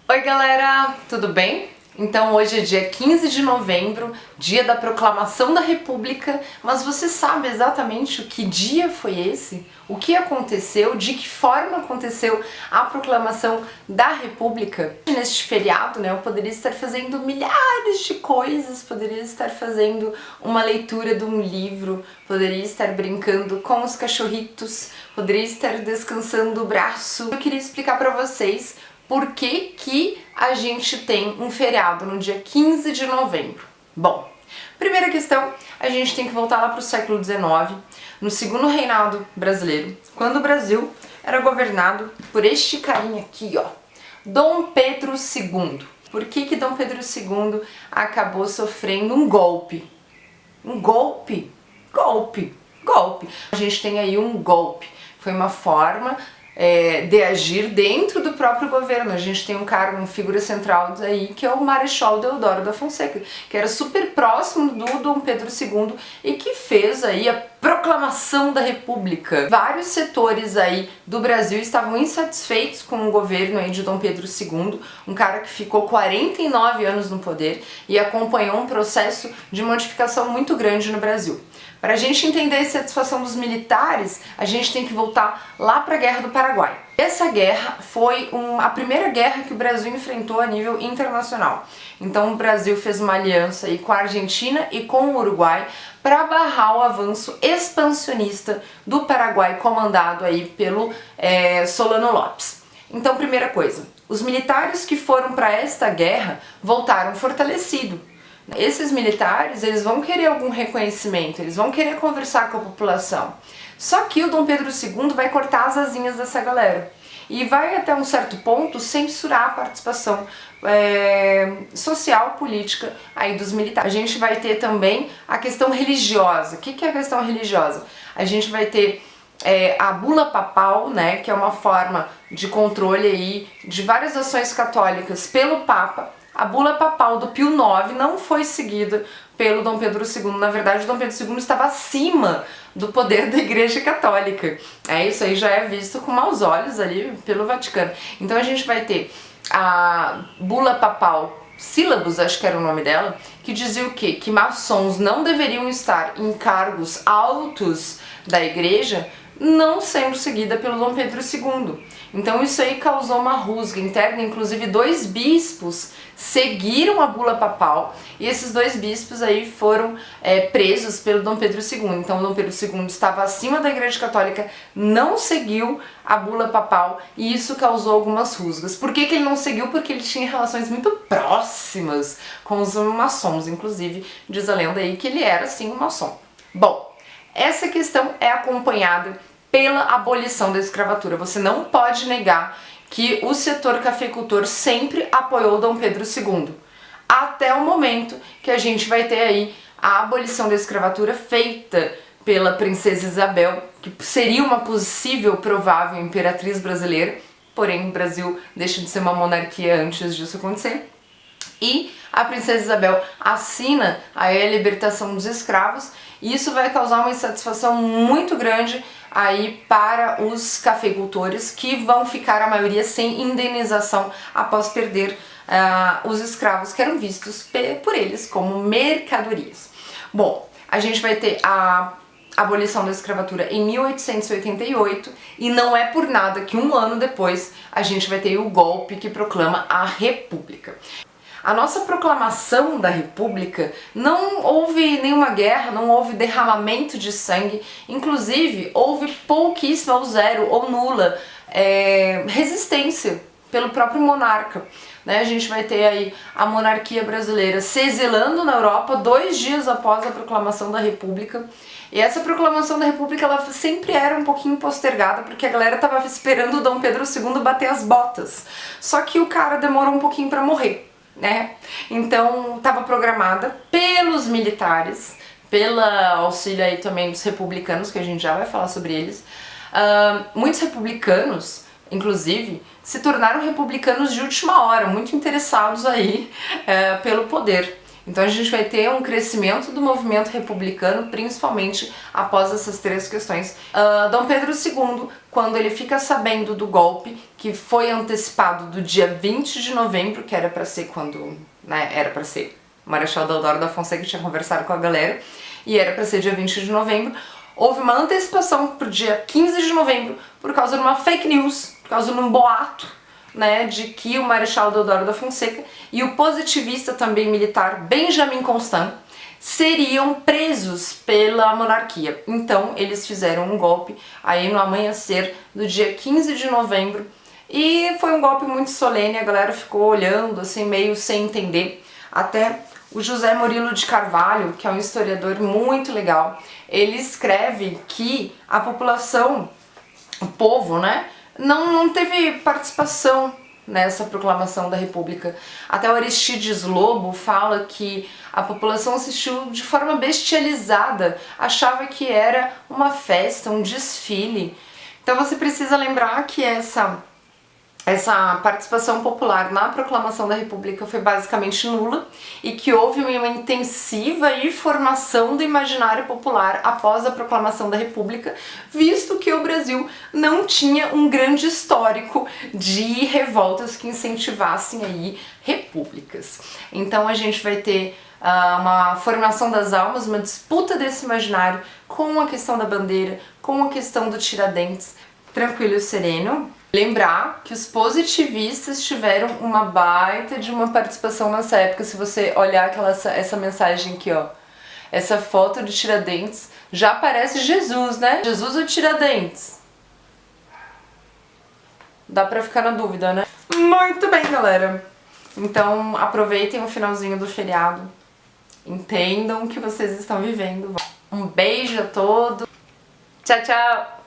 Oi galera, tudo bem? Então hoje é dia 15 de novembro, dia da proclamação da República, mas você sabe exatamente o que dia foi esse? O que aconteceu? De que forma aconteceu a proclamação da República? Neste feriado, eu poderia estar fazendo milhares de coisas, poderia estar fazendo uma leitura de um livro, poderia estar brincando com os cachorritos, poderia estar descansando o braço. Eu queria explicar para vocês por que a gente tem um feriado no dia 15 de novembro? Bom, primeira questão, a gente tem que voltar lá para o século XIX, no segundo reinado brasileiro, quando o Brasil era governado por este carinha aqui, ó, Dom Pedro II. Por que Dom Pedro II acabou sofrendo um golpe? Um golpe? Golpe. A gente tem aí um golpe. Foi uma forma de agir dentro do próprio governo. A gente tem um cara, uma figura central aí, que é o Marechal Deodoro da Fonseca, que era super próximo do Dom Pedro II e que fez aí a proclamação da República. Vários setores aí do Brasil estavam insatisfeitos com o governo aí de Dom Pedro II, um cara que ficou 49 anos no poder e acompanhou um processo de modificação muito grande no Brasil. Para a gente entender a satisfação dos militares, a gente tem que voltar lá para a Guerra do Paraguai. Essa guerra foi a primeira guerra que o Brasil enfrentou a nível internacional. Então o Brasil fez uma aliança aí com a Argentina e com o Uruguai para barrar o avanço expansionista do Paraguai, comandado aí pelo Solano Lopes. Então, primeira coisa, os militares que foram para esta guerra voltaram fortalecidos. Esses militares, eles vão querer algum reconhecimento, eles vão querer conversar com a população. Só que o Dom Pedro II vai cortar as asinhas dessa galera e vai até um certo ponto censurar a participação social, política aí dos militares. A gente vai ter também a questão religiosa. O que é a questão religiosa? A gente vai ter a bula papal, né, que é uma forma de controle aí de várias ações católicas pelo Papa. A bula papal do Pio IX não foi seguida pelo Dom Pedro II. Na verdade, o Dom Pedro II estava acima do poder da Igreja Católica. Isso aí já é visto com maus olhos ali pelo Vaticano. Então a gente vai ter a bula papal Sílabus, acho que era o nome dela, que dizia o quê? Que maçons não deveriam estar em cargos altos da Igreja, não sendo seguida pelo Dom Pedro II. Então isso aí causou uma rusga interna, inclusive 2 bispos seguiram a bula papal e esses 2 bispos aí foram presos pelo Dom Pedro II. Então Dom Pedro II estava acima da Igreja Católica, não seguiu a bula papal e isso causou algumas rusgas. Por que ele não seguiu? Porque ele tinha relações muito próximas com os maçons, inclusive diz a lenda aí que ele era sim um maçom. Bom, essa questão é acompanhada pela abolição da escravatura. Você não pode negar que o setor cafeicultor sempre apoiou Dom Pedro II, até o momento que a gente vai ter aí a abolição da escravatura feita pela princesa Isabel, que seria uma possível, provável imperatriz brasileira, porém o Brasil deixa de ser uma monarquia antes disso acontecer. E a princesa Isabel assina a libertação dos escravos e isso vai causar uma insatisfação muito grande aí para os cafeicultores, que vão ficar a maioria sem indenização após perder os escravos que eram vistos por eles como mercadorias. Bom, a gente vai ter a abolição da escravatura em 1888 e não é por nada que um ano depois a gente vai ter o golpe que proclama a República. A nossa proclamação da República não houve nenhuma guerra, não houve derramamento de sangue, inclusive houve pouquíssima ou zero ou nula resistência pelo próprio monarca. A gente vai ter aí a monarquia brasileira se exilando na Europa 2 dias após a proclamação da República. E essa proclamação da República ela sempre era um pouquinho postergada porque a galera estava esperando o Dom Pedro II bater as botas. Só que o cara demorou um pouquinho para morrer. Então estava programada pelos militares, pelo auxílio aí também dos republicanos, que a gente já vai falar sobre eles. Muitos republicanos, inclusive, se tornaram republicanos de última hora, muito interessados aí pelo poder. Então a gente vai ter um crescimento do movimento republicano, principalmente após essas 3 questões. Dom Pedro II, quando ele fica sabendo do golpe, que foi antecipado do dia 20 de novembro, que era pra ser quando, né, era pra ser o Marechal Deodoro da Fonseca tinha conversado com a galera, e era pra ser dia 20 de novembro, houve uma antecipação pro dia 15 de novembro, por causa de uma fake news, por causa de um boato, né, de que o Marechal Deodoro da Fonseca e o positivista também militar Benjamin Constant seriam presos pela monarquia. Então eles fizeram um golpe aí no amanhecer do dia 15 de novembro e foi um golpe muito solene, a galera ficou olhando assim meio sem entender. Até o José Murilo de Carvalho, que é um historiador muito legal, ele escreve que a população, o povo, né, não teve participação nessa proclamação da República. Até o Aristides Lobo fala que a população assistiu de forma bestializada, achava que era uma festa, um desfile. Então você precisa lembrar que essa participação popular na proclamação da República foi basicamente nula e que houve uma intensiva formação do imaginário popular após a proclamação da República, visto que o Brasil não tinha um grande histórico de revoltas que incentivassem aí repúblicas. Então a gente vai ter uma formação das almas, uma disputa desse imaginário com a questão da bandeira, com a questão do Tiradentes, tranquilo e sereno. Lembrar que os positivistas tiveram uma baita de uma participação nessa época. Se você olhar essa mensagem aqui, ó, essa foto de Tiradentes, já parece Jesus, né? Jesus ou Tiradentes? Dá pra ficar na dúvida, né? Muito bem, galera! Então aproveitem o finalzinho do feriado, entendam o que vocês estão vivendo. Um beijo a todos, tchau, tchau!